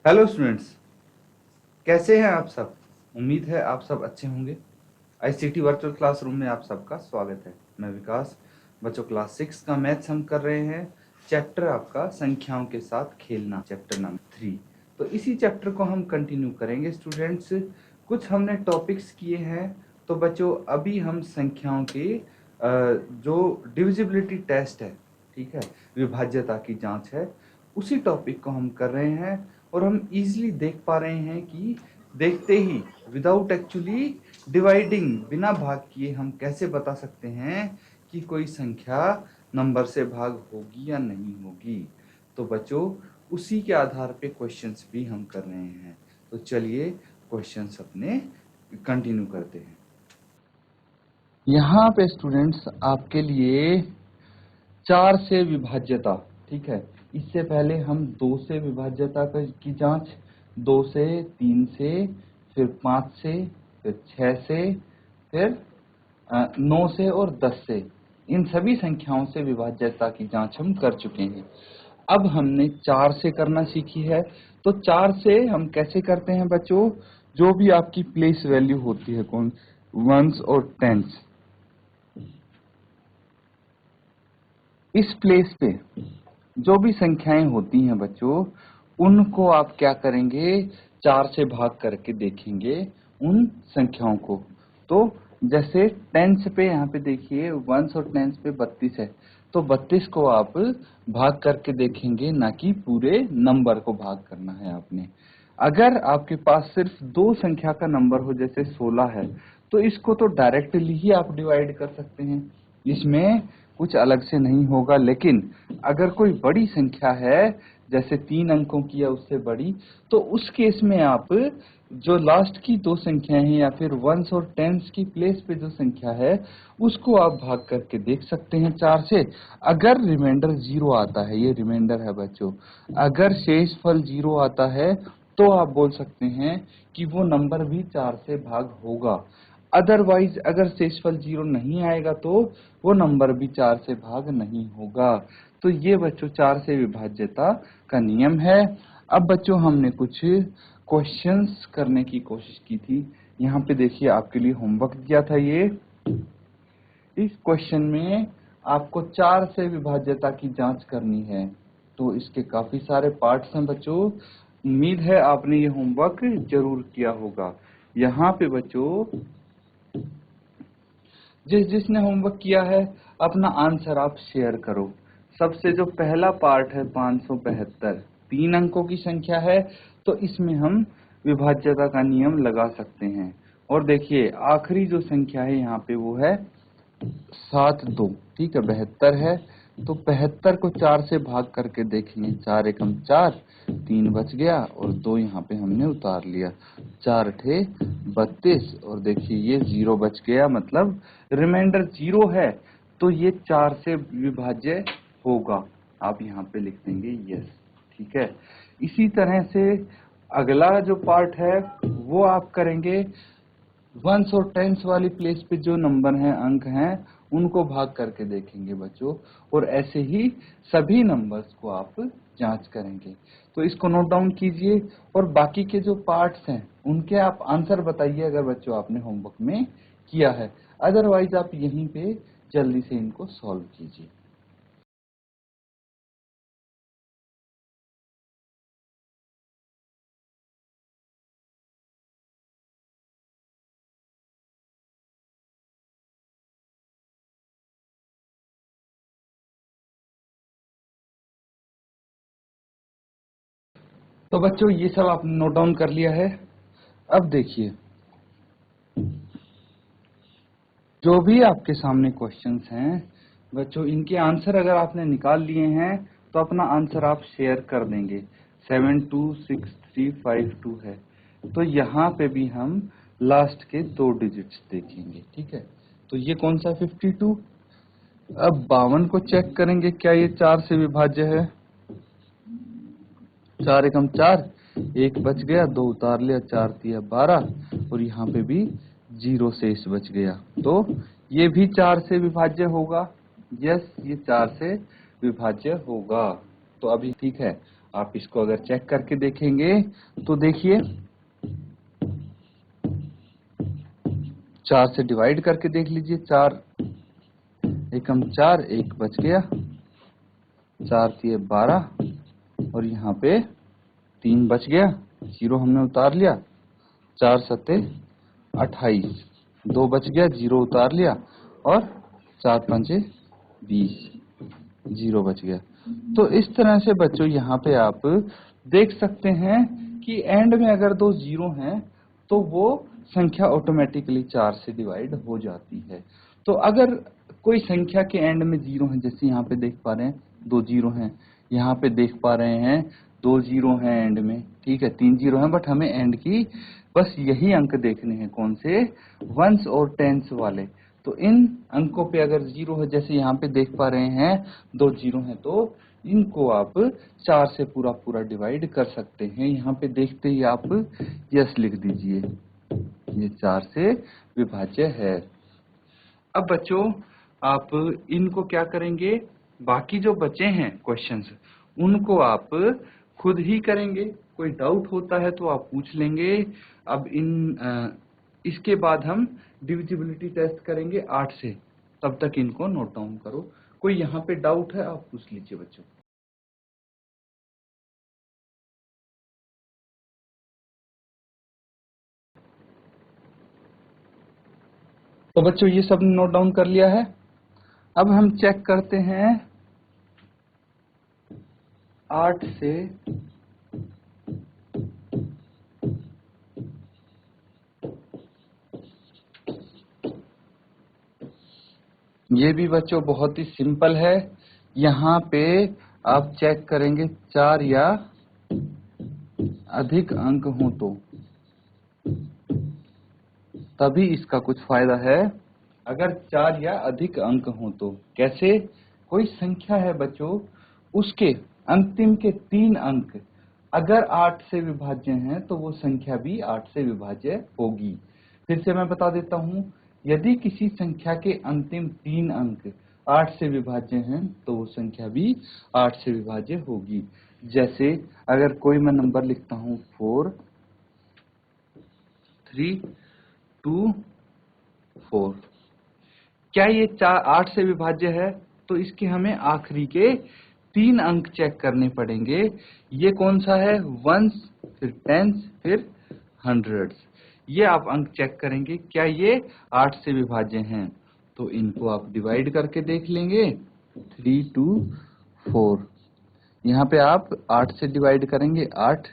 Hello students, कैसे हैं आप सब। उम्मीद है आप सब अच्छे होंगे। आईसीटी वर्चुअल क्लासरूम में आप सबका स्वागत है। मैं विकास। बच्चों, क्लास 6 का मैथ्स हम कर रहे हैं। चैप्टर आपका संख्याओं के साथ खेलना, चैप्टर नंबर 3। तो इसी चैप्टर को हम कंटिन्यू करेंगे स्टूडेंट्स। कुछ हमने टॉपिक्स किए हैं। तो बच्चों, अभी हम संख्याओं के जो डिविजिबिलिटी टेस्ट है, ठीक है, विभाज्यता की जांच है, उसी टॉपिक को हम कर रहे हैं। और हम इजीली देख पा रहे हैं कि देखते ही, विदाउट एक्चुअली डिवाइडिंग, बिना भाग किए हम कैसे बता सकते हैं कि कोई संख्या नंबर से भाग होगी या नहीं होगी। तो बच्चों, उसी के आधार पे क्वेश्चंस भी हम कर रहे हैं। तो चलिए क्वेश्चंस अपने कंटिन्यू करते हैं। यहाँ पे स्टूडेंट्स आपके लिए 4 से विभाज्यता, ठीक है। इससे पहले हम 2 से विभाज्यता की जांच, 2 से, 3 से, फिर 5 से, फिर 6 से, फिर 9 से और 10 से, इन सभी संख्याओं से विभाज्यता की जांच हम कर चुके हैं। अब हमने 4 से करना सीखी है। तो 4 से हम कैसे करते हैं बच्चों, जो भी आपकी प्लेस वैल्यू होती है, कौन वंस और टेंस, इस प्लेस पे जो भी संख्याएं होती हैं बच्चों, उनको आप क्या करेंगे, 4 से भाग करके देखेंगे उन संख्याओं को। तो जैसे टेंस पे, यहाँ पे देखिए वंस और टेंस पे 32 है, तो 32 को आप भाग करके देखेंगे, ना कि पूरे नंबर को भाग करना है आपने। अगर आपके पास सिर्फ 2 संख्या का नंबर हो, जैसे 16 है, तो इसको तो डायरेक्टली ही आप डिवाइड कर सकते हैं, इसमें कुछ अलग से नहीं होगा। लेकिन अगर कोई बड़ी संख्या है, जैसे 3 अंकों की या उससे बड़ी, तो उस केस में आप जो लास्ट की 2 संख्याएं हैं, या फिर वंस और टेंस की प्लेस पे जो संख्या है, उसको आप भाग करके देख सकते हैं 4 से। अगर रिमाइंडर 0 आता है, ये रिमाइंडर है बच्चों, अगर शेषफल 0 आता है, तो आप बोल सकते हैं कि वो नंबर भी 4 से भाग होगा। अदरवाइज अगर शेषफल 0 नहीं आएगा, तो वो नंबर भी 4 से भाग नहीं होगा। तो ये बच्चों 4 से विभाज्यता का नियम है। अब बच्चों, हमने कुछ क्वेश्चंस करने की कोशिश की थी। यहाँ पे देखिए आपके लिए होमवर्क दिया था ये। इस क्वेश्चन में आपको 4 से विभाज्यता की जांच करनी है। तो इसके काफी सारे पार्ट्स हैं बच्चों। उम्मीद है आपने ये होमवर्क जरूर किया होगा। यहाँ पे बच्चों, जिसने होमवर्क किया है, अपना आंसर आप शेयर करो। सबसे जो पहला पार्ट है 572, 3 अंकों की संख्या है, तो इसमें हम विभाज्यता का नियम लगा सकते हैं। और देखिए आखिरी जो संख्या है यहाँ पे, वो है 72, ठीक है, 72 है। तो 72 को 4 से भाग करके देखेंगे, 4 एकम 4, 3 बच गया और 2 यहाँ पे हमने उतार लिया, 4 ठे 32, और देखिए ये 0 बच गया, मतलब रिमाइंडर 0 है। तो ये 4 से विभाज्य होगा। आप यहाँ पे लिख देंगे यस, ठीक है। इसी तरह से अगला जो पार्ट है वो आप करेंगे, वंस और टेंस वाली प्लेस पे जो नंबर हैं, अंक हैं, उनको भाग करके देखेंगे बच्चों। और ऐसे ही सभी नंबर्स को आप जांच करेंगे। तो इसको नोट डाउन कीजिए, और बाकी के जो पार्ट्स हैं उनके आप आंसर बताइए, अगर बच्चों आपने होमवर्क में किया है। अदरवाइज आप यहीं पे जल्दी से इनको सॉल्व कीजिए। तो बच्चों, ये सब आपने नोट डाउन कर लिया है। अब देखिए, जो भी आपके सामने क्वेश्चंस हैं बच्चों, इनके आंसर अगर आपने निकाल लिए हैं, तो अपना आंसर आप शेयर कर देंगे। 726352 है। तो यहाँ पे भी हम लास्ट के 2 डिजिट्स देखेंगे, ठीक है। तो ये कौन सा 52। अब 52 को चेक करेंगे, क्या ये 4 से विभाज्य है। 4 एकम 4, 1 बच गया, 2 उतार लिया, 4 तिया 12, और यहाँ पे भी 0 शेष बच गया। तो ये भी 4 से विभाज्य होगा। यस, ये 4 से विभाज्य होगा। तो अभी ठीक है, आप इसको अगर चेक करके देखेंगे तो देखिए 4 से डिवाइड करके देख लीजिए, 4 एकम 4, 1 बच गया, 4 3 12 और यहाँ पे 3 बच गया, 0 हमने उतार लिया, 4 7 28, 2 बच गया, 0 उतार लिया और 4 5 20, 0 बच गया। तो इस तरह से बच्चों यहाँ पे आप देख सकते हैं कि एंड में अगर दो 0 हैं तो वो संख्या ऑटोमेटिकली 4 से डिवाइड हो जाती है। तो अगर कोई संख्या के एंड में 0 है, जैसे यहाँ पे देख पा रहे हैं 2 0 हैं, यहाँ पे देख पा रहे हैं 2 0 हैं एंड में, ठीक है 3 0 हैं, बट हमें एंड की बस यही अंक देखने हैं, कौन से, वंस और टेंस वाले। तो इन अंकों पे अगर 0 है, जैसे यहाँ पे देख पा रहे हैं 2 0 हैं, तो इनको आप 4 से पूरा पूरा डिवाइड कर सकते हैं। यहाँ पे देखते ही आप यस लिख दीजिए, ये 4 से विभाज्य है। अब बच्चों आप इनको क्या करेंगे, बाकी जो बचे हैं क्वेश्चंस उनको आप खुद ही करेंगे, कोई डाउट होता है तो आप पूछ लेंगे। अब इसके बाद हम डिविजिबिलिटी टेस्ट करेंगे 8 से, तब तक इनको नोट डाउन करो। कोई यहाँ पे डाउट है आप पूछ लीजिए बच्चों। तो बच्चों ये सब नोट डाउन कर लिया है। अब हम चेक करते हैं 8 से ये भी बच्चों बहुत ही सिंपल है। यहाँ पे आप चेक करेंगे 4 या अधिक अंक हो तो तभी इसका कुछ फायदा है। अगर 4 या अधिक अंक हो तो कैसे, कोई संख्या है बच्चों, उसके अंतिम के 3 अंक अगर 8 से विभाज्य हैं तो वो संख्या भी 8 से विभाज्य होगी। फिर से मैं बता देता हूं, यदि किसी संख्या के अंतिम 3 अंक 8 से विभाज्य हैं तो वो संख्या भी 8 से विभाज्य होगी। जैसे अगर कोई मैं नंबर लिखता हूं 4 3 2 4, क्या ये 8 से विभाज्य है? तो इसके हमें आखिरी के 3 अंक चेक करने पड़ेंगे। ये कौन सा है, वंस, फिर टेंस, फिर हंड्रेड्स। ये आप अंक चेक करेंगे, क्या ये 8 से विभाज्य हैं? तो इनको आप डिवाइड करके देख लेंगे, 3 2 4। यहाँ पे आप 8 से डिवाइड करेंगे, 8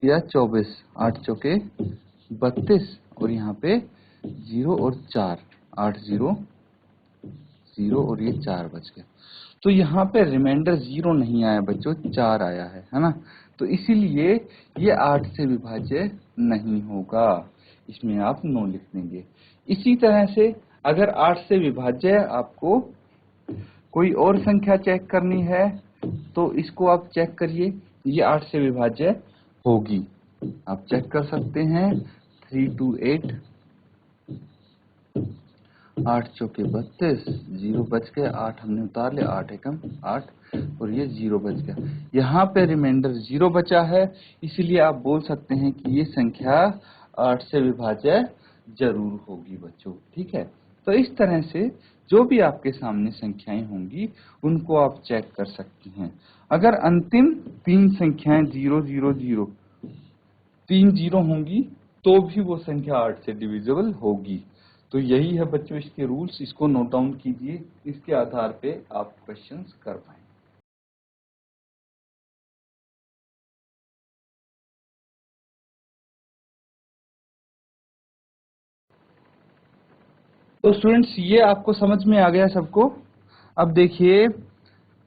या 24, 8 चौके 32 और यहाँ पे 0 और 4, 8 0 0 और ये 4 बच गया। तो यहाँ पे रिमाइंडर 0 नहीं आया बच्चों, 4 आया है ना। तो इसीलिए ये 8 से विभाज्य नहीं होगा, इसमें आप नो लिख देंगे। इसी तरह से अगर 8 से विभाज्य आपको कोई और संख्या चेक करनी है तो इसको आप चेक करिए, ये 8 से विभाज्य होगी। आप चेक कर सकते हैं, 3 2 8, 8 चौके 32, 0 बच गया, 8 हमने उतार लिया, 8 एकम 8 और ये 0 बच गया। यहाँ पे रिमाइंडर 0 बचा है, इसलिए आप बोल सकते हैं कि ये संख्या 8 से विभाज्य जरूर होगी बच्चों, ठीक है। तो इस तरह से जो भी आपके सामने संख्याएं होंगी उनको आप चेक कर सकती हैं। अगर अंतिम 3 संख्याएं 0 0 0 3 0 होंगी तो भी वो संख्या 8 से डिविजिबल होगी। तो यही है बच्चों इसके रूल्स, इसको नोट डाउन कीजिए, इसके आधार पे आप क्वेश्चंस कर पाएंगे। तो स्टूडेंट्स ये आपको समझ में आ गया सबको। अब देखिए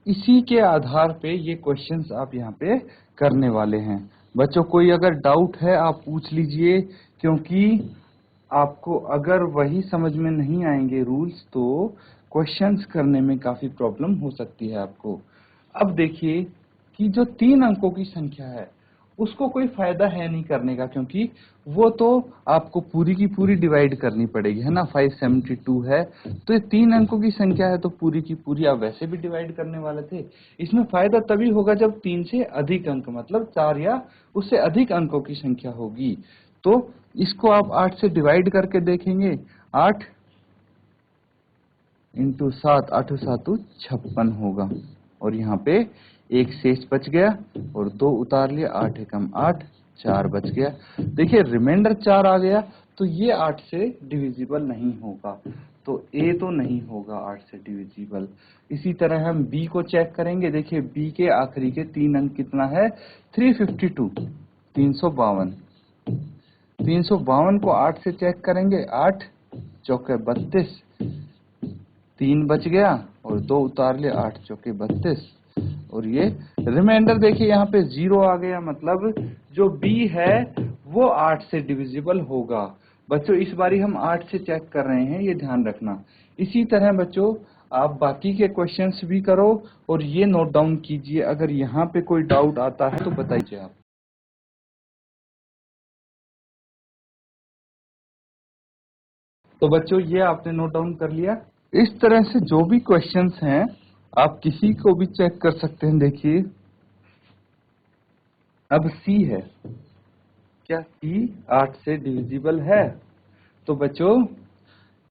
इसी के आधार पे ये क्वेश्चंस आप यहाँ पे करने वाले हैं। बच्चों कोई अगर डाउट है आप पूछ लीजिए, क्योंकि आपको अगर वही समझ में नहीं आएंगे रूल्स तो क्वेश्चंस करने में काफी प्रॉब्लम हो सकती है आपको। अब देखिए कि जो 3 अंकों की संख्या है उसको कोई फायदा है नहीं करने का, क्योंकि वो तो आपको पूरी की पूरी डिवाइड करनी पड़ेगी, है ना। 572 है तो ये 3 अंकों की संख्या है, तो पूरी की पूरी आप वैसे भी डिवाइड करने वाले थे। इसमें फायदा तभी होगा जब 3 से अधिक अंक, मतलब 4 या उससे अधिक अंकों की संख्या होगी। तो इसको आप 8 से डिवाइड करके देखेंगे, 8 इंटू 7, 8 7 56 होगा, और यहाँ पे एक शेष बच गया और 2 उतार लिया, 8 एकम 8, 4 बच गया। देखिए रिमाइंडर 4 आ गया, तो ये 8 से डिविजिबल नहीं होगा, तो ए तो नहीं होगा 8 से डिविजिबल। इसी तरह हम बी को चेक करेंगे। देखिए बी के आखिरी के 3 अंक कितना है, 352, 352। 352 को 8 से चेक करेंगे, 8 चौके 32, 3 बच गया और 2 उतार लिया, 8 चौके 32, और ये रिमाइंडर देखिए यहाँ पे 0 आ गया, मतलब जो बी है वो 8 से डिविजिबल होगा। बच्चों इस बारी हम 8 से चेक कर रहे हैं, ये ध्यान रखना। इसी तरह बच्चों आप बाकी के क्वेश्चंस भी करो और ये नोट डाउन कीजिए। अगर यहाँ पे कोई डाउट आता है तो बताइए आप। तो बच्चों ये आपने नोट डाउन कर लिया। इस तरह से जो भी क्वेश्चंस हैं आप किसी को भी चेक कर सकते हैं। देखिए अब सी है, क्या सी 8 से डिविजिबल है? तो बच्चों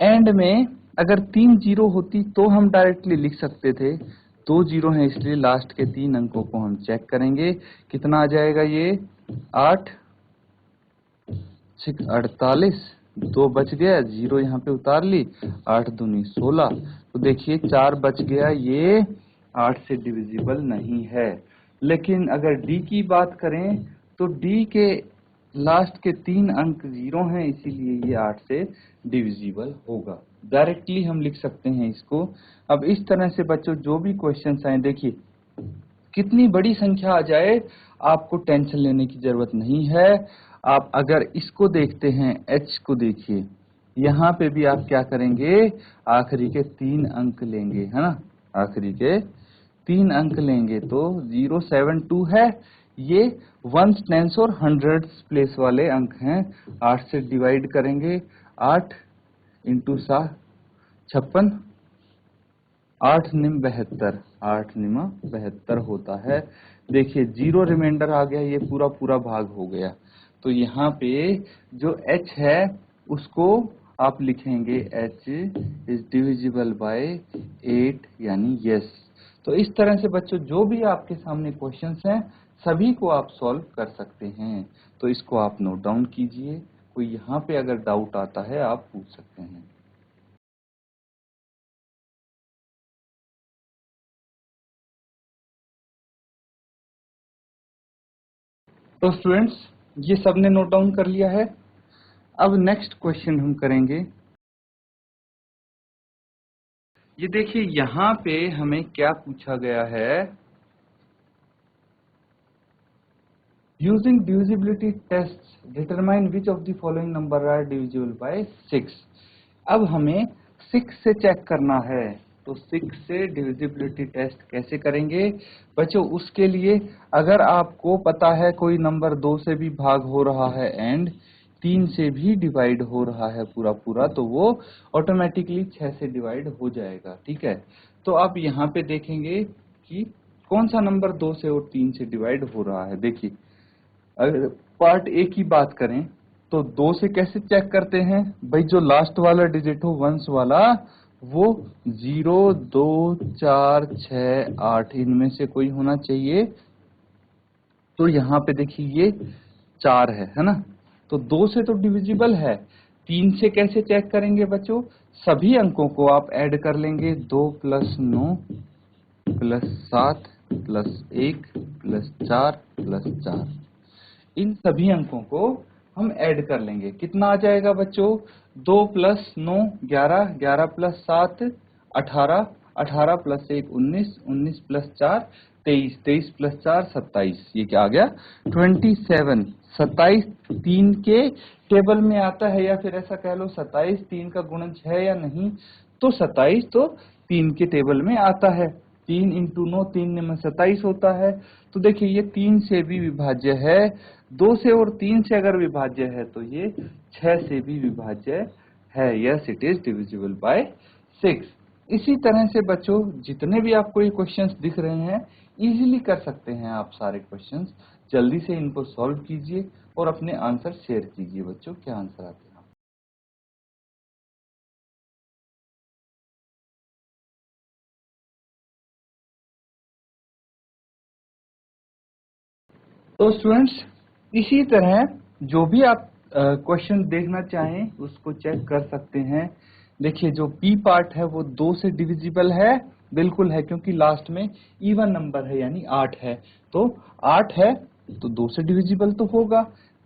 एंड में अगर 3 जीरो होती तो हम डायरेक्टली लिख सकते थे, 2 जीरो है इसलिए लास्ट के 3 अंकों को हम चेक करेंगे। कितना आ जाएगा ये, 8 6 48, 2 बच गया, 0 यहाँ पे उतार ली, 8 दूनी 16। तो देखिए 4 बच गया, ये 8 से डिविजिबल नहीं है। लेकिन अगर डी की बात करें तो डी के लास्ट के 3 अंक 0 हैं, इसीलिए ये 8 से डिविजिबल होगा। डायरेक्टली हम लिख सकते हैं इसको। अब इस तरह से बच्चों जो भी क्वेश्चंस आए, देखिए कितनी बड़ी संख्या आ जाए आपको टेंशन लेने की जरूरत नहीं है। आप अगर इसको देखते हैं, h को देखिए, यहाँ पे भी आप क्या करेंगे, आखिरी के 3 अंक लेंगे, है ना। आखिरी के 3 अंक लेंगे तो 072 है, ये वंस टेंस और हंड्रेड्स प्लेस वाले अंक हैं। 8 से डिवाइड करेंगे, 8 इंटू 7 56, 8 निम 72, 8 निम 72 होता है। देखिए 0 रिमाइंडर आ गया, ये पूरा पूरा भाग हो गया। तो यहाँ पे जो h है उसको आप लिखेंगे h इज डिविजिबल बाय 8, यानी यस। तो इस तरह से बच्चों जो भी आपके सामने क्वेश्चंस हैं सभी को आप सॉल्व कर सकते हैं। तो इसको आप नोट डाउन कीजिए। कोई यहाँ पे अगर डाउट आता है आप पूछ सकते हैं। तो स्टूडेंट्स ये सबने नोट डाउन कर लिया है। अब नेक्स्ट क्वेश्चन हम करेंगे। ये देखिए यहाँ पे हमें क्या पूछा गया है, using divisibility test determine which of the following number are divisible by 6। अब हमें 6 से चेक करना है, तो 6 से डिविजिबिलिटी टेस्ट कैसे करेंगे बच्चों। उसके लिए अगर आपको पता है कोई नंबर 2 से भी भाग हो रहा है एंड 3 से भी डिवाइड हो रहा है पूरा पूरा, तो वो ऑटोमेटिकली 6 से डिवाइड हो जाएगा, ठीक है। तो आप यहाँ पे देखेंगे कि कौन सा नंबर 2 से और 3 से डिवाइड हो रहा है। देखिए अगर पार्ट ए की बात करें तो 2 से कैसे चेक करते हैं भाई, जो लास्ट वाला डिजिट हो वंस वाला, वो 0 2 4 6 8 इनमें से कोई होना चाहिए। तो यहाँ पे देखिए ये 4 है ना। तो 2 से तो डिविजिबल है। 3 से कैसे चेक करेंगे बच्चों, सभी अंकों को आप ऐड कर लेंगे, 2 + 9 + 7 + 1 + 4 + 4, इन सभी अंकों को हम ऐड कर लेंगे। कितना आ जाएगा बच्चों, 2 + 9 11, 11 + 7 18, 18 + 1 19, 19 + 4 23, 23 + 4 27। ये क्या आ गया, 27। 27 3 के टेबल में आता है, या फिर ऐसा कह लो 27 3 का गुणज है या नहीं, तो 27 तो 3 के टेबल में आता है। 3 इंटू 9, 3 में 27 होता है। तो देखिए ये 3 से भी विभाज्य है, 2 से और 3 से अगर विभाज्य है तो ये 6 से भी विभाज्य है। Yes, it is divisible by 6। इसी तरह से बच्चों जितने भी आपको ये क्वेश्चंस दिख रहे हैं इजीली कर सकते हैं आप सारे क्वेश्चंस। जल्दी से इनको सॉल्व कीजिए और अपने आंसर शेयर कीजिए बच्चों, क्या आंसर आते हैं। तो स्टूडेंट्स इसी तरह जो भी आप क्वेश्चन देखना चाहें उसको चेक कर सकते हैं। देखिए जो पी पार्ट है वो 2 से डिविजिबल है, बिल्कुल है, क्योंकि लास्ट में इवन नंबर है यानी 8 है। तो 8 है तो 2 से डिविजिबल तो होगा।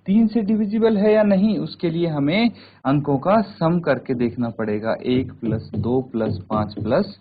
3 से डिविजिबल है या नहीं उसके लिए हमें अंकों का सम करके देखना पड़ेगा। 1 प्लस 2 प्लस 5 प्लस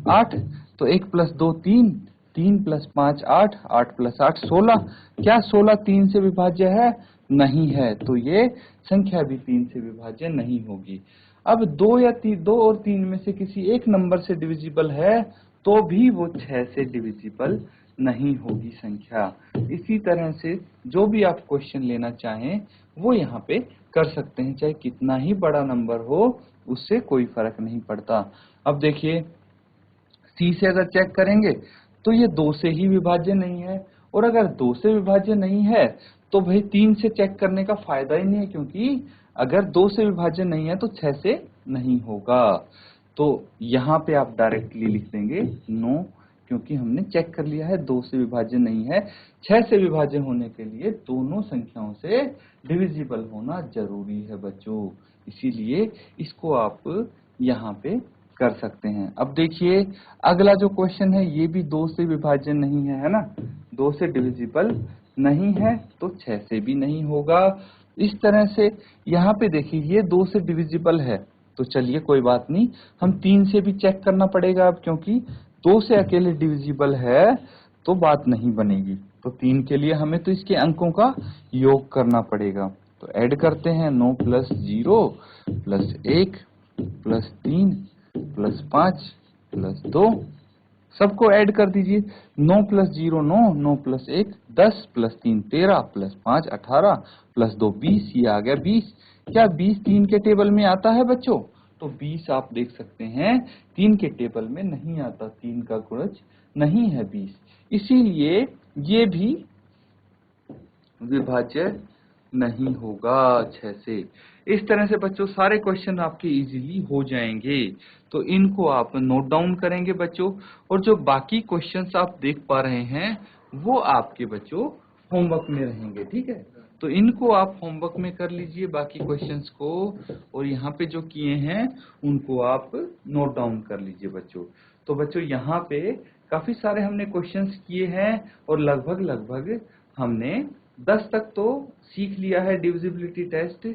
8। तो 1 प्लस 2 3, 3 प्लस 5 8, 8 प्लस 8 16। क्या 16 3 से विभाज्य है? नहीं है, तो ये संख्या भी 3 से विभाज्य नहीं होगी। अब 2 और 3 में से किसी एक नंबर से डिविजिबल है तो भी वो 6 से डिविजिबल नहीं होगी संख्या। इसी तरह से जो भी आप क्वेश्चन लेना चाहें वो यहाँ पे कर सकते हैं, चाहे कितना ही बड़ा नंबर हो उससे कोई फर्क नहीं पड़ता। अब देखिए सी से अगर चेक करेंगे तो ये 2 से ही विभाज्य नहीं है, और अगर 2 से विभाज्य नहीं है तो भाई 3 से चेक करने का फायदा ही नहीं है, क्योंकि अगर 2 से विभाज्य नहीं है तो 6 से नहीं होगा। तो यहाँ पे आप डायरेक्टली लिख देंगे नो, क्योंकि हमने चेक कर लिया है 2 से विभाज्य नहीं है। 6 से विभाज्य होने के लिए दोनों संख्याओं से डिविजिबल होना जरूरी है बच्चों, इसीलिए इसको आप यहाँ पे कर सकते हैं। अब देखिए अगला जो क्वेश्चन है ये भी 2 से विभाज्य नहीं है, है ना, 2 से डिविजिबल नहीं है तो 6 से भी नहीं होगा। इस तरह से यहाँ पे देखिए ये 2 से डिविजिबल है, तो चलिए कोई बात नहीं, हम 3 से भी चेक करना पड़ेगा अब, क्योंकि 2 से अकेले डिविजिबल है तो बात नहीं बनेगी। तो 3 के लिए हमें तो इसके अंकों का योग करना पड़ेगा। तो ऐड करते हैं 9 plus 0 plus 1 plus 3 plus 5 plus 2, सबको ऐड कर दीजिए। 9 plus 0 9, 9 plus 1 10 plus 3 13 plus 5 18 plus 2 20, ये आ गया 20। क्या 20 3 के टेबल में आता है बच्चों? तो 20 आप देख सकते हैं 3 के टेबल में नहीं आता, 3 का गुणज नहीं है 20, इसीलिए ये भी विभाज्य नहीं होगा 6 से। इस तरह से बच्चों सारे क्वेश्चन आपके इजीली हो जाएंगे, तो इनको आप नोट डाउन करेंगे बच्चों, और जो बाकी क्वेश्चंस आप देख पा रहे हैं वो आपके बच्चों होमवर्क में रहेंगे, ठीक है। तो इनको आप होमवर्क में कर लीजिए बाकी क्वेश्चंस को, और यहाँ पे जो किए हैं उनको आप नोट डाउन कर लीजिए बच्चों। तो बच्चों यहाँ पे काफी सारे हमने क्वेश्चंस किए हैं और लगभग लगभग हमने 10 तक तो सीख लिया है डिविजिबिलिटी टेस्ट।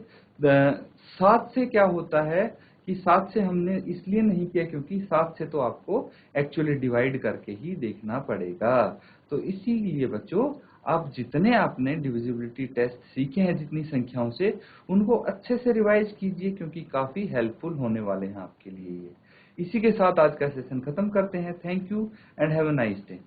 7 से क्या होता है कि 7 से हमने इसलिए नहीं किया क्योंकि 7 से तो आपको एक्चुअली डिवाइड करके ही देखना पड़ेगा। तो इसीलिए बच्चों आप जितने आपने डिविजिबिलिटी टेस्ट सीखे हैं जितनी संख्याओं से, उनको अच्छे से रिवाइज कीजिए, क्योंकि काफी हेल्पफुल होने वाले हैं आपके लिए ये। इसी के साथ आज का सेशन खत्म करते हैं। Thank you and have a nice day.